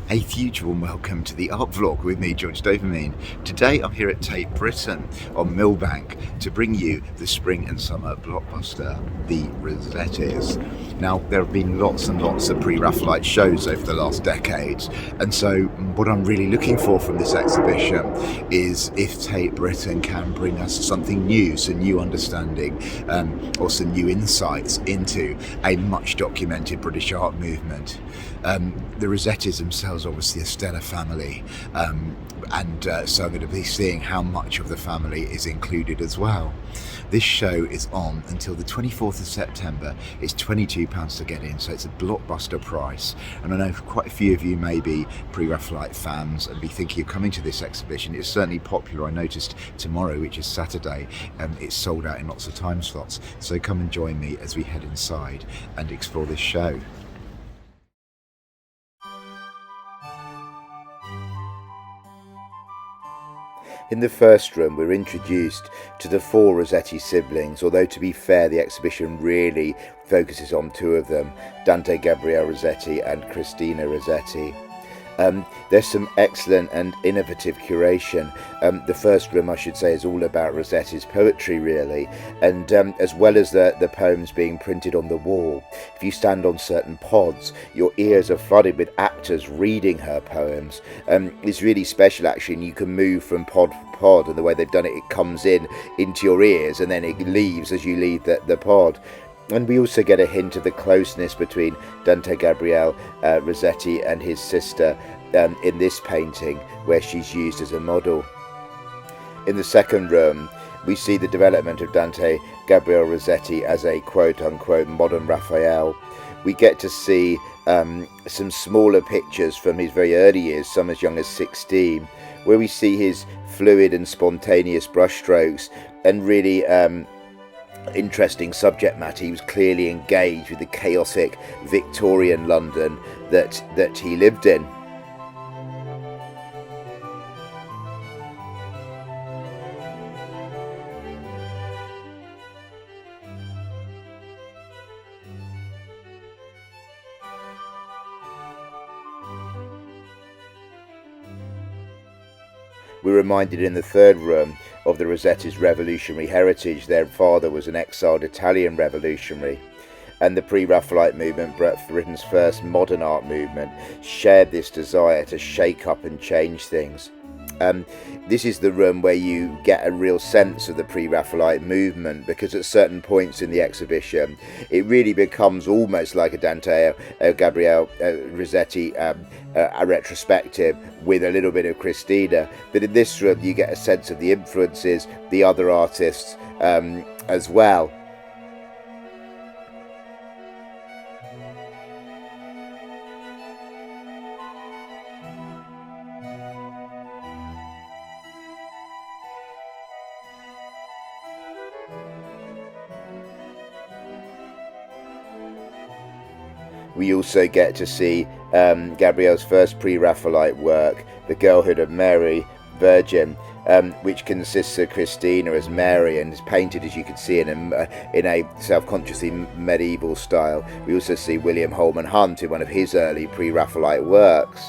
A huge warm welcome to the art vlog with me, George Dovermein. Today I'm here at Tate, Britain on Millbank to bring you the spring and summer blockbuster, the Rossettis. Now, there have been lots and lots of Pre-Raphaelite shows over the last decades, and so what I'm really looking for from this exhibition is if Tate Britain can bring us something new, some new understanding or some new insights into a much documented British art movement. The Rossettis themselves are obviously a stellar family, and so I'm going to be seeing how much of the family is included as well. This show is on until the 24th of September. It's £22 to get in, so it's a blockbuster price. And I know quite a few of you may be Pre-Raphaelite fans and be thinking of coming to this exhibition. It's certainly popular. I noticed tomorrow, which is Saturday, it's sold out in lots of time slots. So come and join me as we head inside and explore this show. In the first room, we're introduced to the four Rossetti siblings, although to be fair, the exhibition really focuses on two of them, Dante Gabriele Rossetti and Christina Rossetti. There's some excellent and innovative curation. The first room, I should say, is all about Rossetti's poetry, really, and as well as the poems being printed on the wall, if you stand on certain pods, your ears are flooded with actors reading her poems. It's really special, actually, and you can move from pod to pod, and the way they've done it, it comes into your ears, and then it leaves as you leave the pod. And we also get a hint of the closeness between Dante Gabriele Rossetti and his sister in this painting, where she's used as a model. In the second room, we see the development of Dante Gabriele Rossetti as a quote-unquote modern Raphael. We get to see some smaller pictures from his very early years, some as young as 16, where we see his fluid and spontaneous brushstrokes and really interesting subject matter. He was clearly engaged with the chaotic Victorian London that he lived in. We're reminded in the third room of the Rossetti's revolutionary heritage. Their father was an exiled Italian revolutionary, and the Pre-Raphaelite movement, Britain's first modern art movement, shared this desire to shake up and change things. This is the room where you get a real sense of the Pre-Raphaelite movement, because at certain points in the exhibition it really becomes almost like a Dante Gabriele Rossetti a retrospective with a little bit of Christina, but in this room you get a sense of the influences, the other artists as well. We also get to see Gabrielle's first Pre-Raphaelite work, The Girlhood of Mary, Virgin, which consists of Christina as Mary and is painted, as you can see, in a self-consciously medieval style. We also see William Holman Hunt in one of his early Pre-Raphaelite works.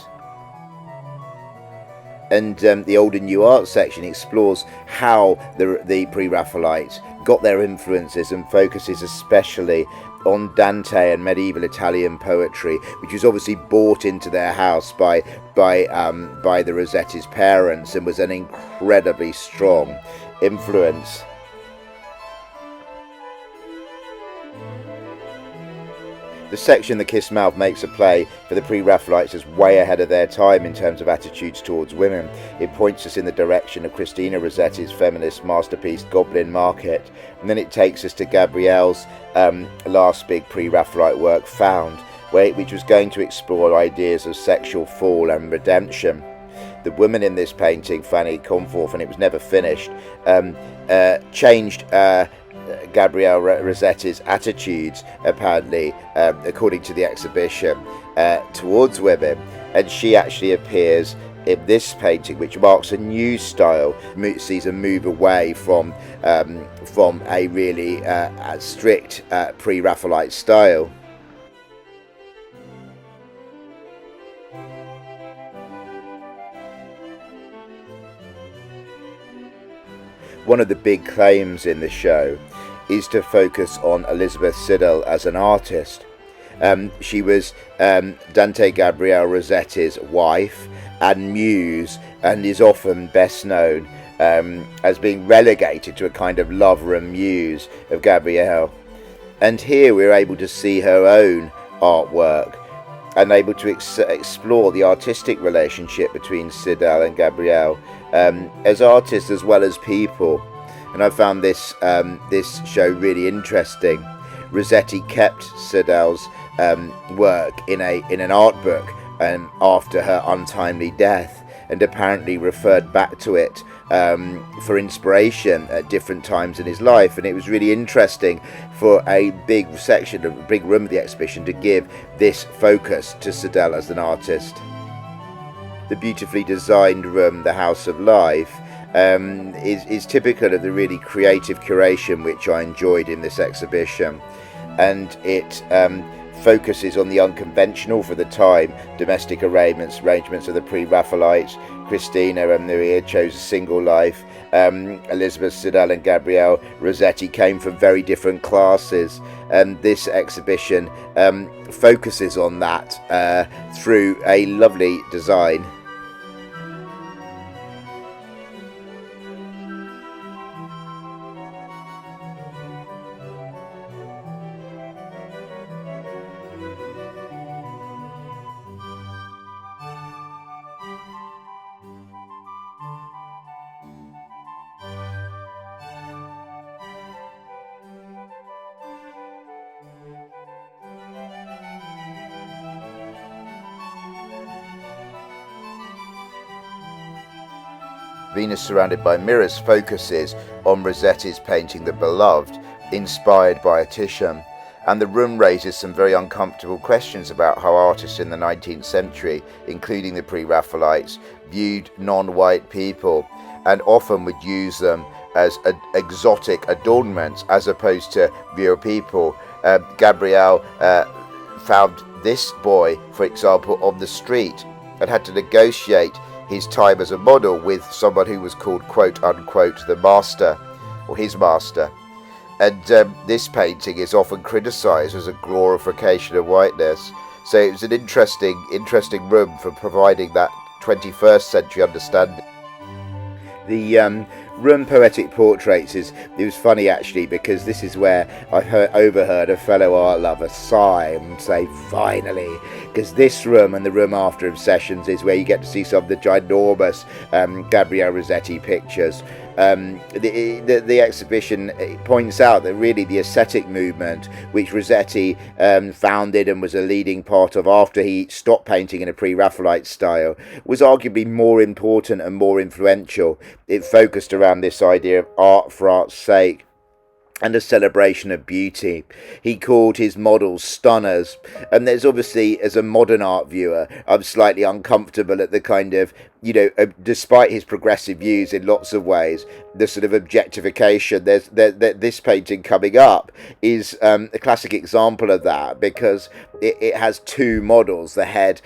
And the Old and New Art section explores how the Pre-Raphaelites got their influences and focuses especially on Dante and medieval Italian poetry, which was obviously brought into their house by the Rossetti's parents and was an incredibly strong influence. The section The Kiss Mouth makes a play for the Pre-Raphaelites is way ahead of their time in terms of attitudes towards women. It points us in the direction of Christina Rossetti's feminist masterpiece Goblin Market, and then it takes us to Gabrielle's last big Pre-Raphaelite work, Found, which was going to explore ideas of sexual fall and redemption. The woman in this painting, Fanny Comforth, and it was never finished, changed Gabriele Rossetti's attitudes, apparently, according to the exhibition, towards women, and she actually appears in this painting, which marks a new style, sees a move away from a really strict Pre-Raphaelite style. one of the big claims in the show is to focus on Elizabeth Siddal as an artist. She was Dante Gabriel Rossetti's wife and muse, and is often best known as being relegated to a kind of lover and muse of Gabriel. And here we're able to see her own artwork and able to explore the artistic relationship between Siddal and Gabriel as artists as well as people. And I found this show really interesting. Rossetti kept Siddal's work in an art book after her untimely death, and apparently referred back to it for inspiration at different times in his life. And it was really interesting for a big room of the exhibition to give this focus to Siddal as an artist. The beautifully designed room, the House of Life, is typical of the really creative curation which I enjoyed in this exhibition, and it focuses on the unconventional for the time domestic arrangements of the Pre-Raphaelites. Christina and Maria chose a single life. Elizabeth, Siddal and Gabriel Rossetti came from very different classes, and this exhibition focuses on that through a lovely design. Venus Surrounded by Mirrors focuses on Rossetti's painting The Beloved, inspired by a Titian, and the room raises some very uncomfortable questions about how artists in the 19th century, including the Pre-Raphaelites, viewed non-white people, and often would use them as exotic adornments as opposed to real people. Gabriel found this boy, for example, on the street and had to negotiate his time as a model with someone who was called quote unquote the master, or his master. And this painting is often criticised as a glorification of whiteness. So it was an interesting room for providing that 21st century understanding. The room Poetic Portraits it was funny actually, because this is where I overheard a fellow art lover sigh and say finally, because this room and the room after Obsessions is where you get to see some of the ginormous Gabriel Rossetti pictures. The exhibition points out that really the aesthetic movement, which Rossetti founded and was a leading part of after he stopped painting in a Pre-Raphaelite style, was arguably more important and more influential. It focused around this idea of art for art's sake and a celebration of beauty. He called his models stunners, and there's obviously, as a modern art viewer, I'm slightly uncomfortable at the kind of, despite his progressive views in lots of ways, the sort of objectification. This painting coming up is a classic example of that, because it has two models. The head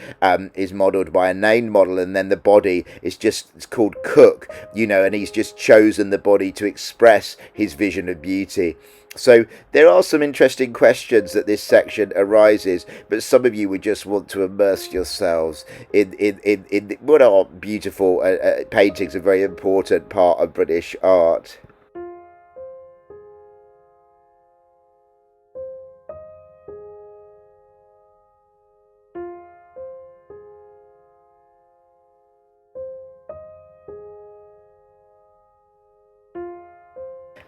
is modelled by a named model, and then the body is it's called Cook, and he's just chosen the body to express his vision of beauty. So there are some interesting questions that this section arises, but some of you would just want to immerse yourselves in what are beautiful paintings, a very important part of British art.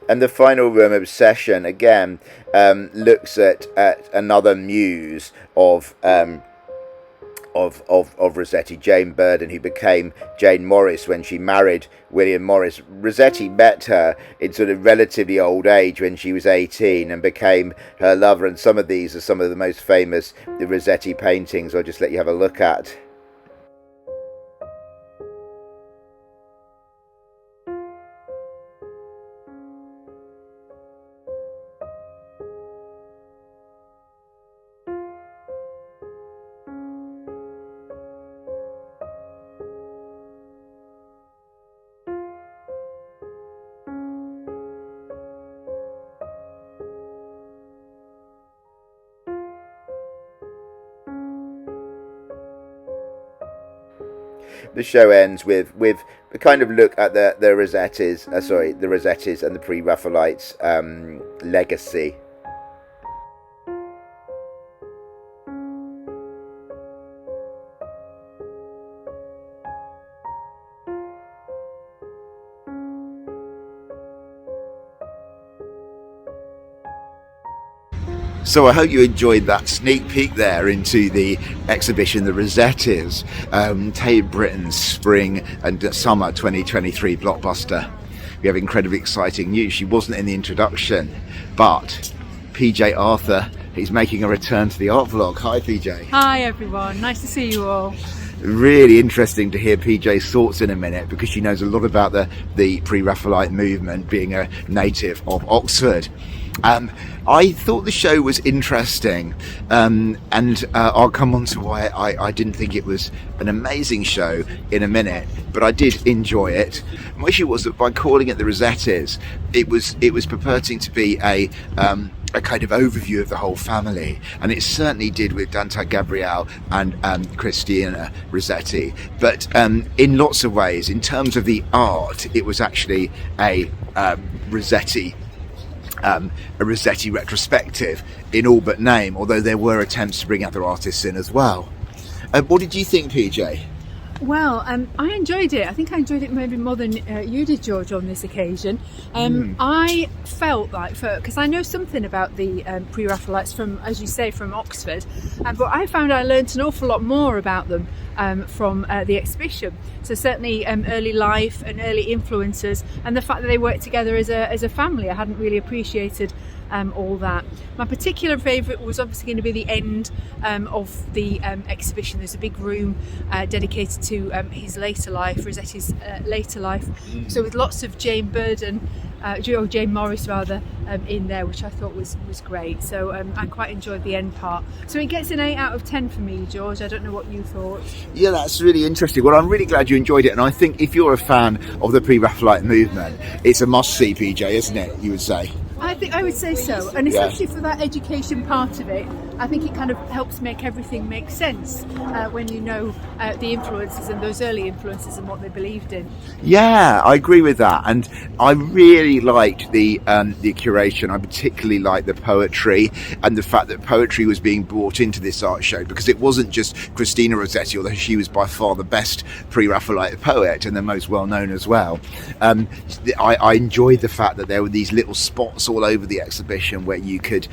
And the final room, Obsession, again looks at another muse of Rossetti, Jane Burden, who became Jane Morris when she married William Morris. Rossetti met her in sort of relatively old age when she was 18 and became her lover, and some of these are some of the most famous Rossetti paintings I'll just let you have a look at. the show ends with a kind of look at the Rossettis, the Rossettis and the Pre-Raphaelites legacy. So I hope you enjoyed that sneak peek there into the exhibition, the Rossettis, Tate Britain's Spring and Summer 2023 blockbuster. We have incredibly exciting news. She wasn't in the introduction, but PJ Arthur is making a return to the art vlog. Hi PJ. Hi everyone, nice to see you all. Really interesting to hear PJ's thoughts in a minute, because she knows a lot about the Pre-Raphaelite movement, being a native of Oxford. I thought the show was interesting, and I'll come on to why I didn't think it was an amazing show in a minute, but I did enjoy it. My issue was that by calling it the Rossettis, it was purporting to be a kind of overview of the whole family, and it certainly did with Dante Gabriel and Christina Rossetti, but in lots of ways, in terms of the art, it was actually a Rossetti retrospective in all but name, although there were attempts to bring other artists in as well. What did you think, PJ? Well, I enjoyed it. I think I enjoyed it maybe more than you did, George, on this occasion. I felt like, because I know something about the Pre-Raphaelites from, as you say, from Oxford, but I found I learnt an awful lot more about them from the exhibition. So certainly early life and early influences, and the fact that they worked together as a family. I hadn't really appreciated all that. My particular favourite was obviously going to be the end of the exhibition. There's a big room dedicated to his later life, Rossetti's later life. So with lots of Jane Burden, or Jane Morris rather, in there, which I thought was great. So I quite enjoyed the end part. So it gets an 8 out of 10 for me, George. I don't know what you thought. Yeah, that's really interesting. Well, I'm really glad you enjoyed it, and I think if you're a fan of the Pre-Raphaelite movement, it's a must-see, PJ, isn't it, you would say? I think I would say so, and especially for that education part of it, I think it kind of helps make everything make sense when you know the influences and those early influences and what they believed in. Yeah, I agree with that, and I really liked the curation. I particularly liked the poetry and the fact that poetry was being brought into this art show, because it wasn't just Christina Rossetti, although she was by far the best Pre-Raphaelite poet and the most well known as well. I enjoyed the fact that there were these little spots all over the exhibition where you could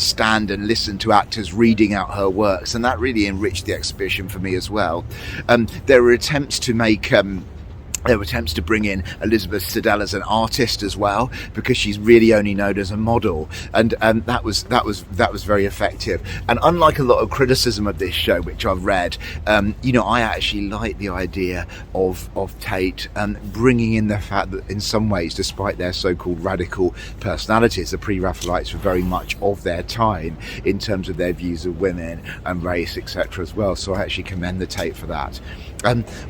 stand and listen to actors reading out her works, and that really enriched the exhibition for me as well. There were attempts to make bring in Elizabeth Siddal as an artist as well, because she's really only known as a model, and that was very effective. And unlike a lot of criticism of this show, which I've read, I actually like the idea of Tate bringing in the fact that in some ways, despite their so-called radical personalities, the Pre-Raphaelites were very much of their time in terms of their views of women and race, etc. as well. So I actually commend the Tate for that.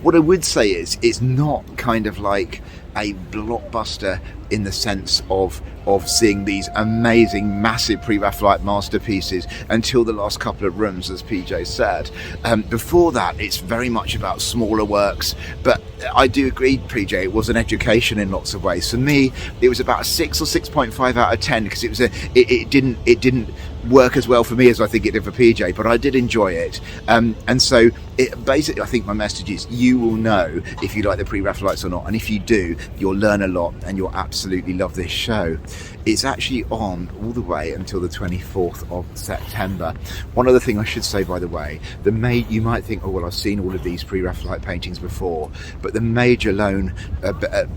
What I would say is it's not kind of like a blockbuster in the sense of seeing these amazing, massive Pre-Raphaelite masterpieces until the last couple of rooms, as PJ said. Before that, it's very much about smaller works, but I do agree, PJ, it was an education in lots of ways. For me, it was about a 6 or 6.5 out of 10, because it didn't work as well for me as I think it did for PJ, but I did enjoy it. And so basically, I think my message is you will know if you like the Pre-Raphaelites or not, and if you do, you'll learn a lot and you'll absolutely love this show. It's actually on all the way until the 24th of September. One other thing I should say, by the way, you might think, oh well, I've seen all of these Pre-Raphaelite paintings before, but the major loan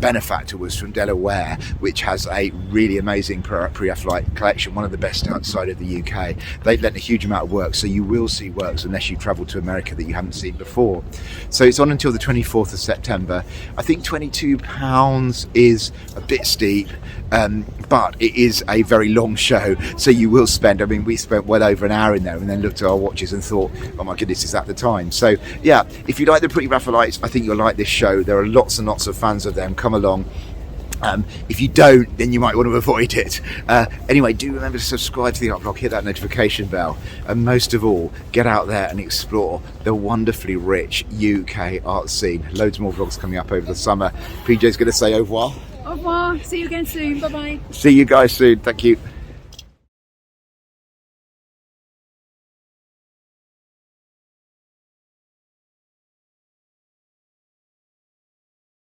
benefactor was from Delaware, which has a really amazing Pre-Raphaelite collection, one of the best outside of the UK. They've lent a huge amount of work, so you will see works unless you travel to America that you haven't seen before. So it's on until the 24th of September. I think £22 is a bit steep, but it is a very long show, so you will spend, we spent well over an hour in there and then looked at our watches and thought, oh my goodness, is that the time? So yeah, if you like the Pre-Raphaelites, I think you'll like this show. There are lots and lots of fans of them. Come along. If you don't, then you might want to avoid it. Anyway, do remember to subscribe to the art blog, hit that notification bell, and most of all, get out there and explore the wonderfully rich UK art scene. Loads more vlogs coming up over the summer. PJ's going to say au revoir. Au revoir. See you again soon. Bye bye. See you guys soon. Thank you.